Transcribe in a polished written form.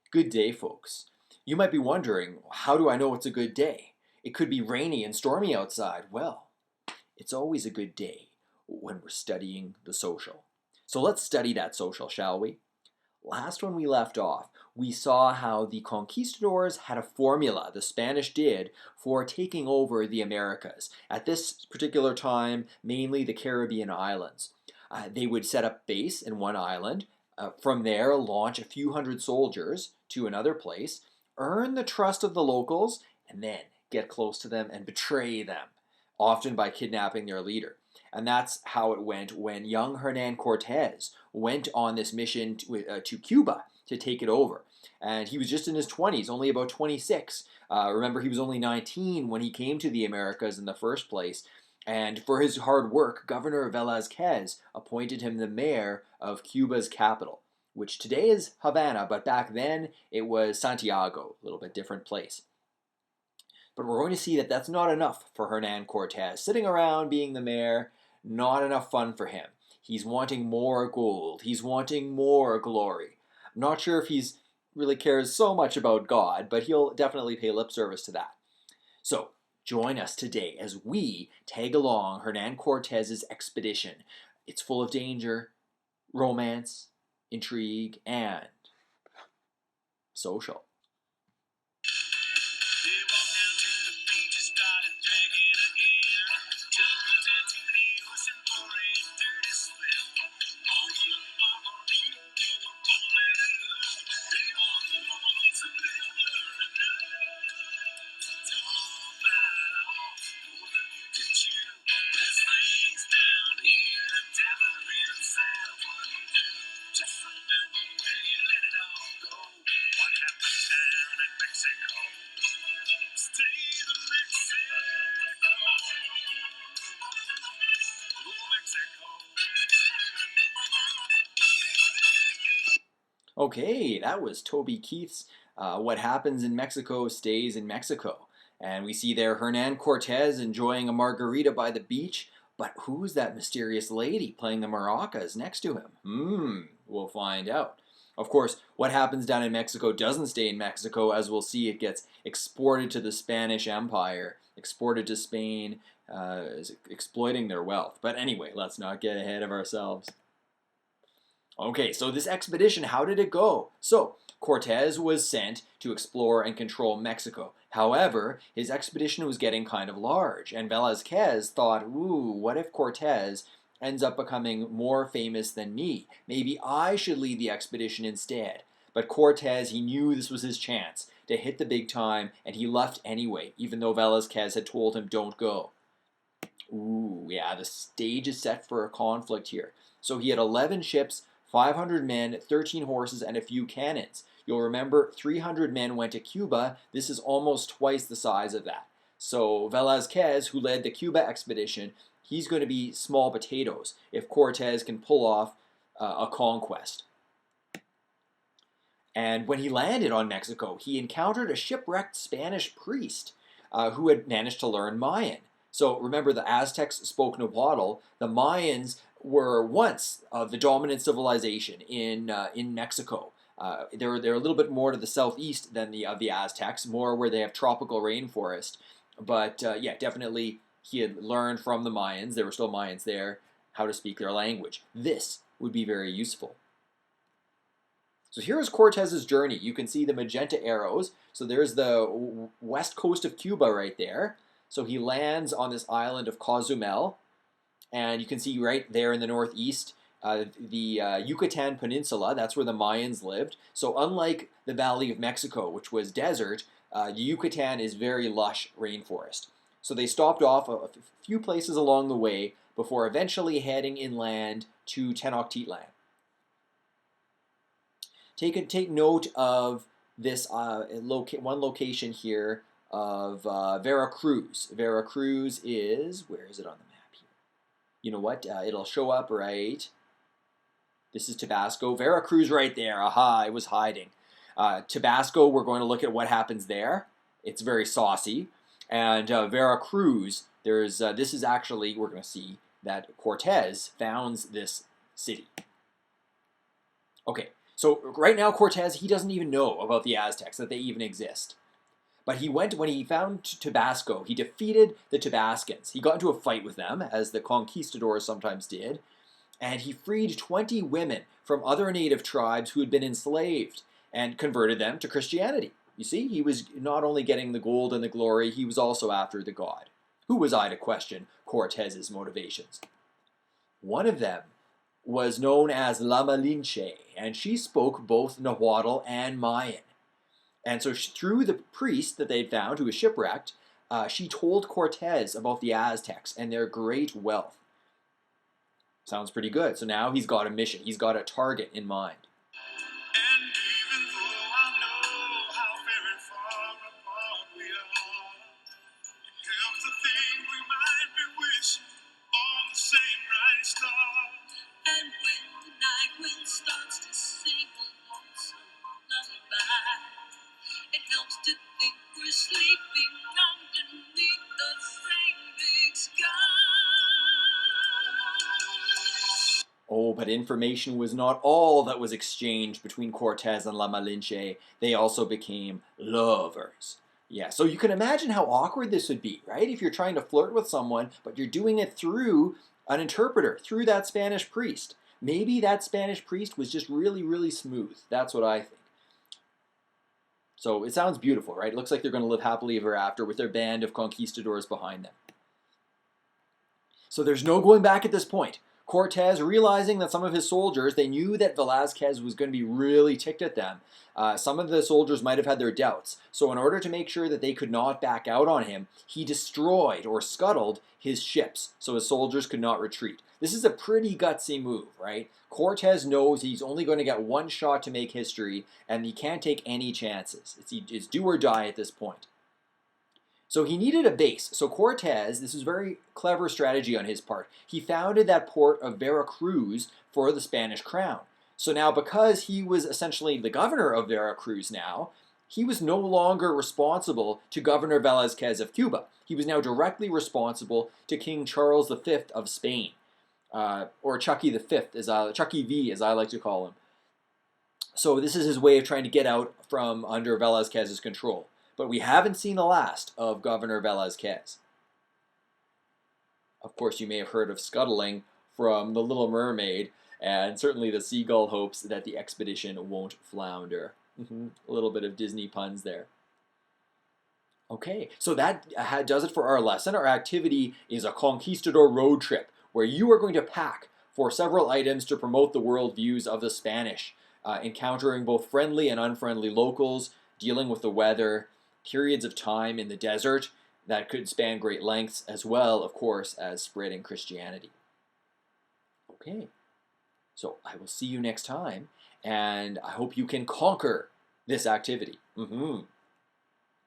Good day, folks. You might be wondering, how do I know it's a good day? It could be rainy and stormy outside. Well, it's always a good day when we're studying the social. So let's study that social, shall we? Last when we left off, we saw how the conquistadors had a formula, the Spanish did, for taking over the Americas. At this particular time, mainly the Caribbean islands. They would set up base in one island, from there launch a few hundred soldiers to another place, earn the trust of the locals, and then get close to them and betray them, often by kidnapping their leader. And that's how it went when young Hernan Cortes went on this mission to Cuba to take it over. And he was just in his 20s, only about 26. Remember, he was only 19 when he came to the Americas in the first place. And for his hard work, Governor Velazquez appointed him the mayor of Cuba's capital, which today is Havana, but back then it was Santiago, a little bit different place. But we're going to see that that's not enough for Hernan Cortes. Sitting around being the mayor, not enough fun for him. He's wanting more gold. He's wanting more glory. I'm not sure if he's really cares so much about God, but he'll definitely pay lip service to that. So join us today as we tag along Hernan Cortes's expedition. It's full of danger, romance, intrigue, and social. Okay, that was Toby Keith's What Happens in Mexico Stays in Mexico. And we see there Hernan Cortes enjoying a margarita by the beach. But who's that mysterious lady playing the maracas next to him? We'll find out. Of course, what happens down in Mexico doesn't stay in Mexico. As we'll see, it gets exported to the Spanish Empire, exported to Spain, exploiting their wealth. But anyway, let's not get ahead of ourselves. Okay, so this expedition, how did it go? So, Cortes was sent to explore and control Mexico. However, his expedition was getting kind of large, and Velazquez thought, ooh, what if Cortes ends up becoming more famous than me? Maybe I should lead the expedition instead. But Cortes, he knew this was his chance to hit the big time, and he left anyway, even though Velazquez had told him don't go. Ooh, yeah, the stage is set for a conflict here. So he had 11 ships, 500 men, 13 horses, and a few cannons. You'll remember 300 men went to Cuba. This is almost twice the size of that. So Velazquez, who led the Cuba expedition, he's going to be small potatoes if Cortes can pull off a conquest. And when he landed on Mexico, he encountered a shipwrecked Spanish priest who had managed to learn Mayan. So remember, the Aztecs spoke Nahuatl. The Mayans were once the dominant civilization in Mexico. They're a little bit more to the southeast than the Aztecs, more where they have tropical rainforest. But yeah, definitely he had learned from the Mayans. There were still Mayans there, how to speak their language. This would be very useful. So here's Cortez's journey. You can see the magenta arrows. So there's the west coast of Cuba right there. So he lands on this island of Cozumel. And you can see right there in the northeast, the Yucatan Peninsula. That's where the Mayans lived. So unlike the Valley of Mexico, which was desert, the Yucatan is very lush rainforest. So they stopped off a few places along the way before eventually heading inland to Tenochtitlan. Take note of this one location here of Veracruz. Veracruz is, where is it on the map here? You know what? It'll show up right. This is Tabasco. Veracruz right there. Aha, I was hiding. Tabasco, we're going to look at what happens there. It's very saucy. And Veracruz, this is actually, we're going to see that Cortes founds this city. Okay, So right now, Cortez, he doesn't even know about the Aztecs, that they even exist. But he went, when he found Tabasco, he defeated the Tabascans. He got into a fight with them, as the conquistadors sometimes did, and he freed 20 women from other native tribes who had been enslaved and converted them to Christianity. You see, he was not only getting the gold and the glory, he was also after the God. Who was I to question Cortez's motivations? One of them was known as La Malinche, and she spoke both Nahuatl and Mayan. And so through the priest that they'd found, who was shipwrecked, she told Cortez about the Aztecs and their great wealth. Sounds pretty good. So now he's got a mission. He's got a target in mind. And even though I know how very far apart we are, it helps to think we might be wishing on the same bright star. And when the night wind starts to sing a lonesome lullaby, it helps to think we're sleeping underneath the same big sky. Oh, but information was not all that was exchanged between Cortez and La Malinche. They also became lovers. Yeah, so you can imagine how awkward this would be, right? If you're trying to flirt with someone, but you're doing it through an interpreter, through that Spanish priest. Maybe that Spanish priest was just really, really smooth. That's what I think. So it sounds beautiful, right? It looks like they're going to live happily ever after with their band of conquistadors behind them. So there's no going back at this point. Cortez, realizing that some of his soldiers, they knew that Velazquez was going to be really ticked at them. Some of the soldiers might have had their doubts. So in order to make sure that they could not back out on him, he destroyed or scuttled his ships so his soldiers could not retreat. This is a pretty gutsy move, right? Cortez knows he's only going to get one shot to make history, and he can't take any chances. It's do or die at this point. So he needed a base. So Cortez, this is very clever strategy on his part. He founded that port of Veracruz for the Spanish crown. So now, because he was essentially the governor of Veracruz now, he was no longer responsible to Governor Velazquez of Cuba. He was now directly responsible to King Charles V of Spain, or Chucky V, Chucky V, as I like to call him. So this is his way of trying to get out from under Velazquez's control. But we haven't seen the last of Governor Velazquez. Of course, you may have heard of scuttling from The Little Mermaid, and certainly the seagull hopes that the expedition won't flounder. A little bit of Disney puns there. Okay, so that does it for our lesson. Our activity is a conquistador road trip, where you are going to pack for several items to promote the worldviews of the Spanish, encountering both friendly and unfriendly locals, dealing with the weather, periods of time in the desert that could span great lengths, as well, of course, as spreading Christianity. Okay, so I will see you next time, and I hope you can conquer this activity.